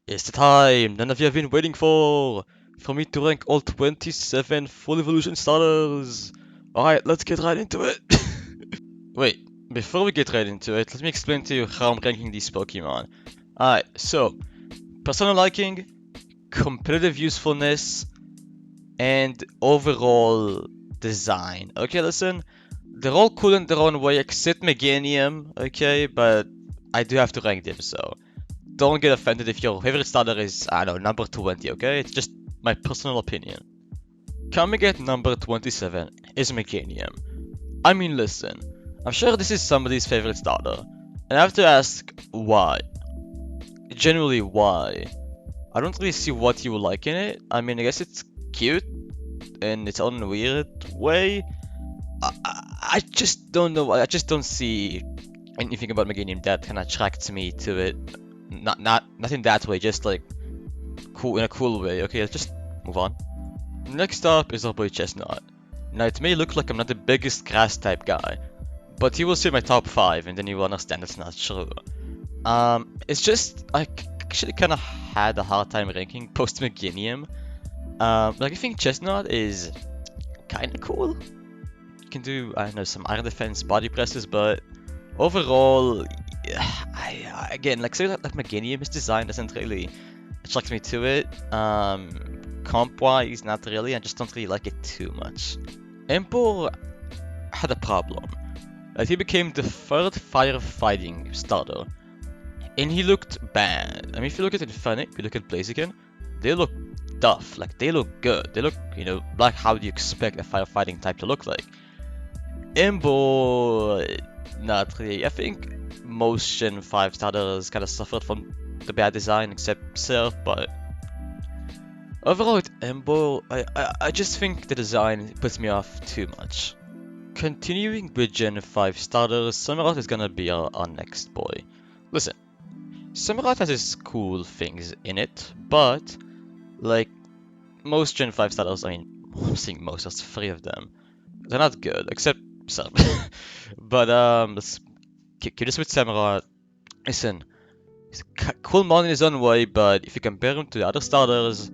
It's the time none of you have been waiting for me to rank all 27 full evolution starters. Alright, let's get right into it. Wait, before we get right into it, let me explain to you how I'm ranking these Pokemon. Alright, so, personal liking, competitive usefulness, and overall design. Okay, listen, they're all cool in their own way except Meganium, okay, but I do have to rank them, so don't get offended if your favorite starter is, I don't know, number 20, okay? It's just my personal opinion. Coming at number 27 is Meganium. I mean, listen, I'm sure this is somebody's favorite starter, and I have to ask, why? Genuinely, why? I don't really see what you like in it. I mean, I guess it's cute in its own weird way. I just don't know. I just don't see anything about Meganium that can attract me to it. Not in that way. Just like cool in a cool way. Okay, let's just move on. Next up is our boy Chestnut. Now it may look like I'm not the biggest grass type guy, but you will see my top 5 and then you will understand it's not true. It's just I actually kind of had a hard time ranking post Meganium. Like I think Chestnut is kind of cool. You can do, I don't know, some iron defense body presses, but overall, again, like say like Meganium, his design doesn't really attract me to it. Comp wise, not really. I just don't really like it too much. Empo had a problem. He became the third firefighting starter, and he looked bad. I mean, if you look at Infinite, if you look at Blaziken, they look tough. Like they look good. They look, like how do you expect a firefighting type to look like? Embo, not really. I think most Gen 5 starters kind of suffered from the bad design, except Surf, but overall with Embo, I just think the design puts me off too much. Continuing with Gen 5 starters, Samurott is gonna be our next boy. Listen, Samurott has its cool things in it, but like most Gen 5 starters, I mean, I'm saying most, there's 3 of them. They're not good, except some. But let's keep this with Samurott. Listen, he's a cool mon in his own way, but if you compare him to the other starters,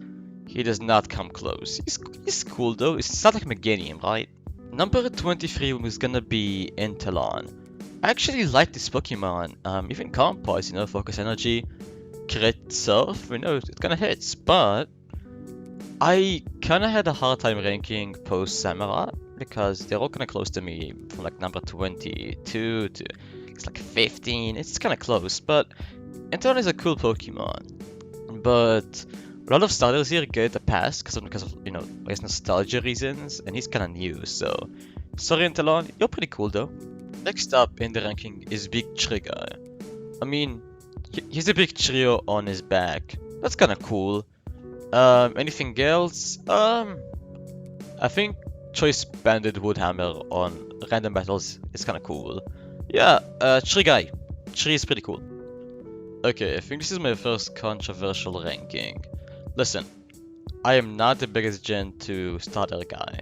he does not come close. He's cool though. It's not like Meganium, right? Number 23 was gonna be Intalon. I actually like this Pokemon. Even comp-wise, Focus Energy, Crit, Surf, it kinda hits, but I kinda had a hard time ranking post Samurott because they're all kinda close to me from like number 22 to it's like 15. It's kinda close, but Intalon is a cool Pokemon. But a lot of starters here get a pass because of I guess nostalgia reasons, and he's kinda new, so sorry Intalon, you're pretty cool though. Next up in the ranking is Big Trigger. I mean, he's a big trio on his back. That's kinda cool. Anything else? I think Choice Banded Woodhammer on random battles is kinda cool. Yeah, Tree Guy. Tree is pretty cool. Okay, I think this is my first controversial ranking. Listen, I am not the biggest Gen 2 starter guy.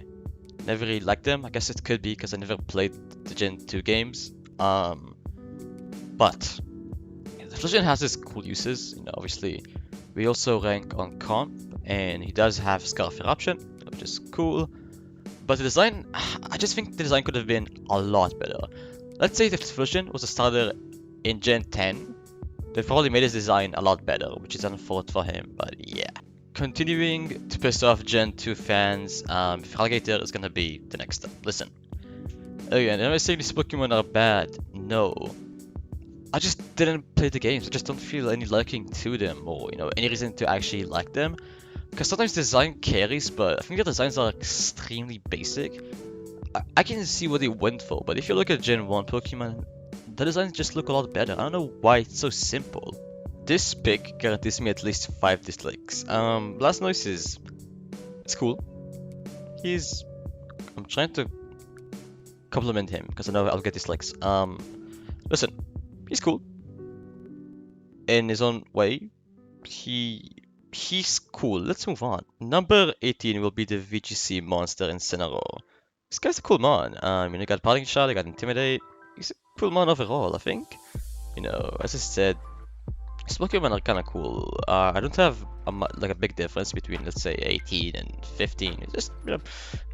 Never really liked them. I guess it could be because I never played the Gen 2 games. But the Fusion has its cool uses. Obviously, we also rank on comp, and he does have Scarf Eruption, which is cool. But the design, I just think the design could have been a lot better. Let's say if Fusion was a starter in Gen 10, they probably made his design a lot better, which is unfortunate for him, but yeah. Continuing to piss off Gen 2 fans, Alligator is gonna be the next up. Listen. Again, am I saying these Pokemon are bad? No. I just didn't play the games. I just don't feel any liking to them, or any reason to actually like them. Because sometimes design carries, but I think the designs are extremely basic. I can see what they went for, but if you look at Gen 1 Pokemon, the designs just look a lot better. I don't know why it's so simple. This pick guarantees me at least 5 dislikes. Last Noise it's cool. I'm trying to compliment him because I know I'll get dislikes. Listen, he's cool. In his own way. He's cool. Let's move on. Number 18 will be the VGC monster Incineroar. This guy's a cool mon. You got Parting Shot, you got Intimidate. He's a cool mon overall, I think. As I said, These Pokemon are kind of cool. I don't have like a big difference between, let's say, 18 and 15. It's just, I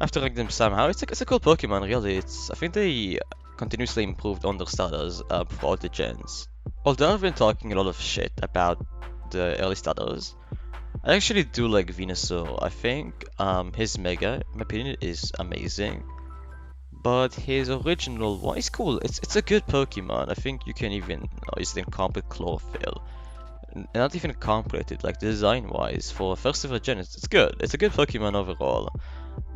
have to rank them somehow. It's a cool Pokemon, really. I think they continuously improved on their starters throughout the gens. Although I've been talking a lot of shit about the early starters, I actually do like Venusaur. I think his Mega, in my opinion, is amazing. But his original one is cool. It's a good Pokemon. I think you can even use it in comp with Chlorophyll. Not even complicated, like design-wise, for first ever gen, it's good. It's a good Pokemon overall.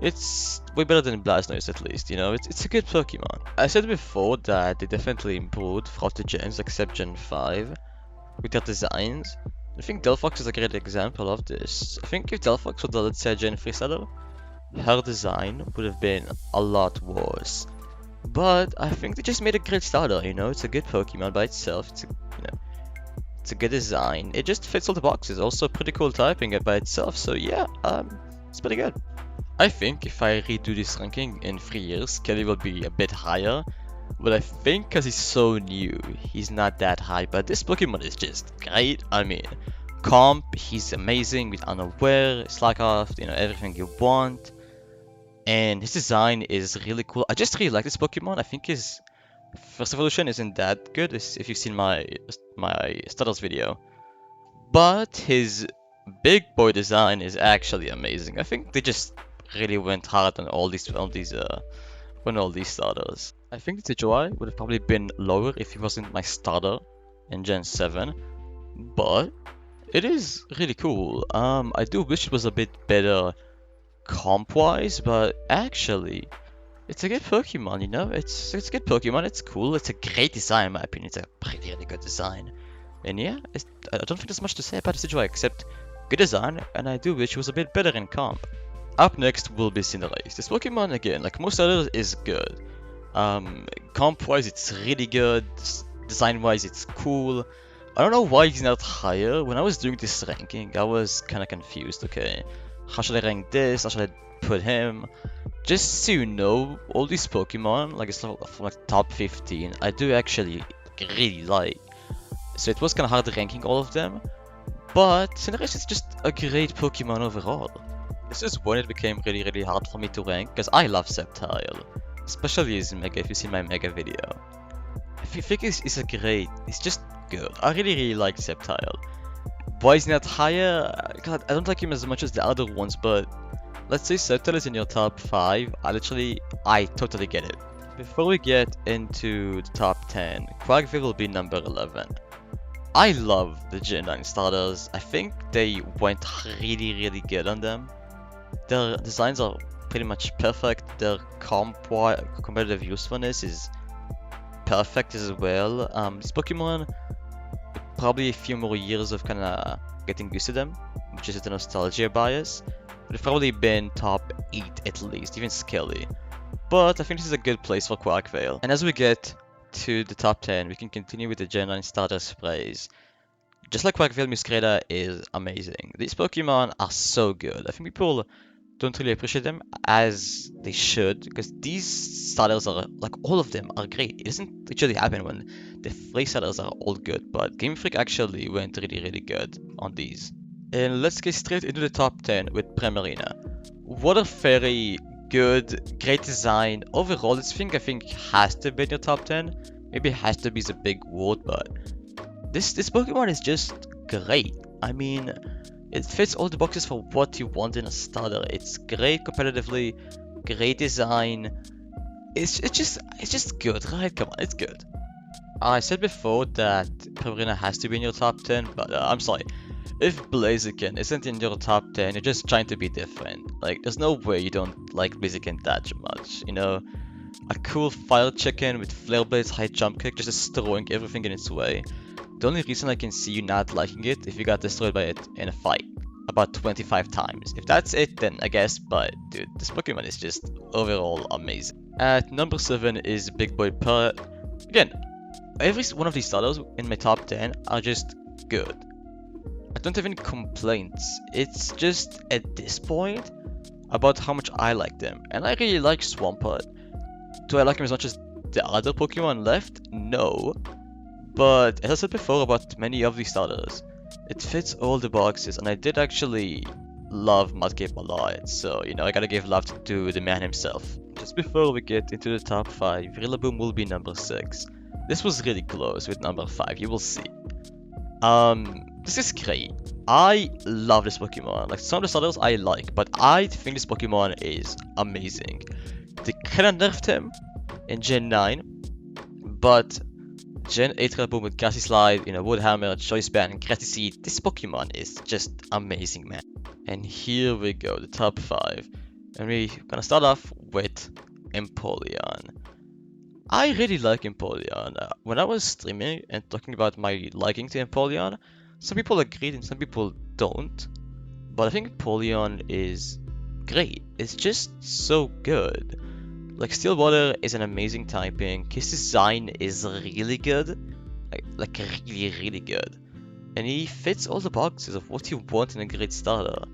It's way better than Blastoise at least, you know? It's a good Pokemon. I said before that they definitely improved throughout the gens, except Gen 5, with their designs. I think Delphox is a great example of this. I think if Delphox was, let's say, a Gen 3 starter, her design would have been a lot worse. But I think they just made a great starter, you know? It's a good Pokemon by itself. It's a good design. It just fits all the boxes. Also pretty cool typing by itself. So yeah, it's pretty good. I think if I redo this ranking in 3 years, Kelly will be a bit higher. But I think because he's so new, he's not that high. But this Pokemon is just great. I mean, comp, he's amazing with Unaware, Slackoff, you know, everything you want. And his design is really cool. I just really like this Pokemon. I think his first evolution isn't that good, if you've seen my starters video, but his big boy design is actually amazing. I think they just really went hard on all these starters. I think the TGY would have probably been lower if he wasn't my starter in Gen 7, but it is really cool. I do wish it was a bit better comp-wise, but actually it's a good Pokemon, you know? It's a good Pokemon, it's cool, it's a great design in my opinion, it's a really good design. And yeah, I don't think there's much to say about the Decidueye except good design, and I do wish it was a bit better in comp. Up next will be Cinderace. This Pokemon, again, like most others, is good. Comp-wise, it's really good, design-wise, it's cool. I don't know why he's not higher. When I was doing this ranking, I was kinda confused, okay? How should I rank this? How should I put him? Just so you know, all these Pokemon, like it's from like top 15, I do actually really like. So it was kind of hard ranking all of them, but Cinderace is just a great Pokemon overall. This is when it became really hard for me to rank, because I love Sceptile, especially his Mega, if you see my Mega video. I think he's a great, he's just good. I really like Sceptile. Why is he not higher? God, I don't like him as much as the other ones, but let's say Sceptile is in your top 5, I totally get it. Before we get into the top 10, Quagsire will be number 11. I love the Gen 9 starters. I think they went really good on them. Their designs are pretty much perfect. Their competitive usefulness is perfect as well. This Pokemon, probably a few more years of kinda getting used to them, which is the nostalgia bias. They've probably been top 8 at least, even Skelly. But I think this is a good place for Quagsire. And as we get to the top 10, we can continue with the Gen 9 starter sprays. Just like Quagsire, Muscreta is amazing. These Pokemon are so good. I think people don't really appreciate them as they should, because these starters are, like, all of them are great. It doesn't actually happen when the 3 starters are all good, but Game Freak actually went really good on these. And let's get straight into the top 10 with Primarina. What a very good, great design. Overall, this thing I think has to be in your top 10. Maybe has to be a big word, but this Pokemon is just great. I mean, it fits all the boxes for what you want in a starter. It's great competitively, great design. It's just good, right? Come on, it's good. I said before that Primarina has to be in your top 10, but I'm sorry. If Blaziken isn't in your top 10, you're just trying to be different. Like, there's no way you don't like Blaziken that much, you know? A cool fire chicken with flare blades, high jump kick, just destroying everything in its way. The only reason I can see you not liking it if you got destroyed by it in a fight about 25 times. If that's it, then I guess, but dude, this Pokemon is just overall amazing. At number 7 is Big Boy Parrot. Again, every one of these starters in my top 10 are just good. I don't have any complaints. It's just at this point about how much I like them. And I really like Swampert. Do I like him as much as the other Pokemon left? No. But as I said before about many of these starters, it fits all the boxes, and I did actually love Mudcape a lot, so you know, I gotta give love to the man himself. Just before we get into the top 5, Rillaboom will be number 6. This was really close with number 5, you will see. This is great. I love this Pokemon. Like, some of the starters I like, but I think this Pokemon is amazing. They kinda nerfed him in Gen 9, but Gen 8 Rillaboom with Grassy Slide, you know, Wood Hammer, Choice Band, and Grassy Seed. This Pokemon is just amazing, man. And here we go, the top 5. And we're gonna start off with Empoleon. I really like Empoleon. When I was streaming and talking about my liking to Empoleon, some people agreed and some people don't. But I think Empoleon is great. It's just so good. Like, Steel Water is an amazing typing. His design is really good. Like really good. And he fits all the boxes of what you want in a great starter.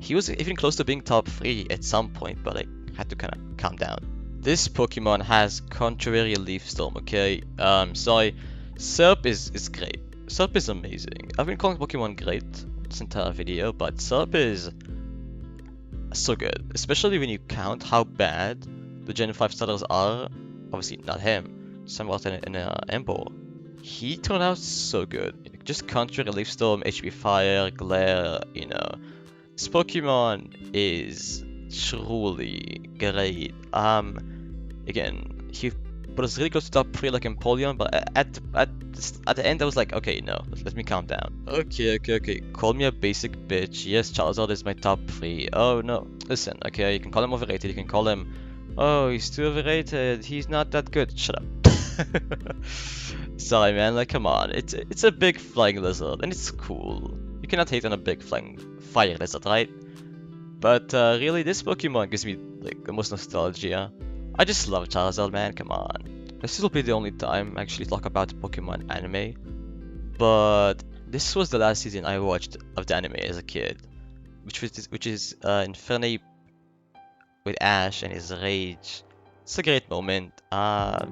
He was even close to being top 3 at some point, but I had to kind of calm down. This Pokemon has Contrary Leaf Storm, okay? Sorry. Serp is great. Serp is amazing. I've been calling Pokemon great this entire video, but Serp is so good. Especially when you count how bad the Gen 5 starters are. Obviously, not him. Somewhat in Embo. He turned out so good. Just Contrary Leaf Storm, HP Fire, Glare, you know. This Pokemon is truly great. Again, he was really close to top 3 like Empoleon, but at the end I was like, okay, no, let me calm down. Okay. Call me a basic bitch. Yes, Charizard is my top 3. Oh no, listen, okay, you can call him overrated, you can call him, oh, he's too overrated, he's not that good. Shut up. Sorry, man, like, come on, it's a big flying lizard, and it's cool. You cannot hate on a big flying fire lizard, right? But really, this Pokemon gives me like the most nostalgia. I just love Charizard, man, come on. This will be the only time I actually talk about the Pokemon anime. But this was the last season I watched of the anime as a kid. Which is Infernape with Ash and his rage. It's a great moment.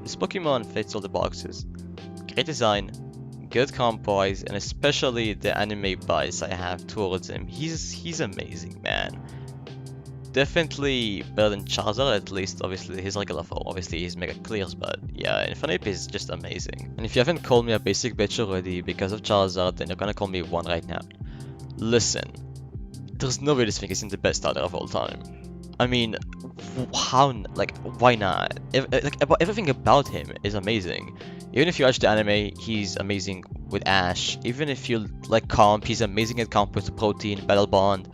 This Pokemon fits all the boxes. Great design, good comp wise, and especially the anime bias I have towards him. He's amazing, man. Definitely better than Charizard, at least obviously his regular form, obviously his Mega Clears, but yeah, Infernape is just amazing. And if you haven't called me a basic bitch already because of Charizard, then you're gonna call me one right now. Listen, there's no way this thing isn't the best starter of all time. I mean, how, like, why not? Everything about him is amazing. Even if you watch the anime, he's amazing with Ash. Even if you like comp, he's amazing at comp with Protein, Battle Bond.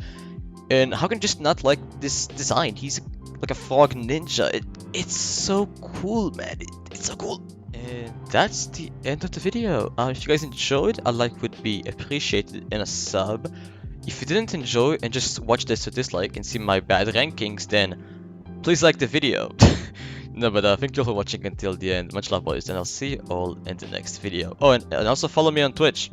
And how can you just not like this design? He's like a frog ninja. It's so cool, man. It's so cool. And that's the end of the video. If you guys enjoyed, a like would be appreciated and a sub. If you didn't enjoy and just watch this to dislike and see my bad rankings, then please like the video. No, but thank you all for watching until the end. Much love, boys, and I'll see you all in the next video. Oh, and also follow me on Twitch.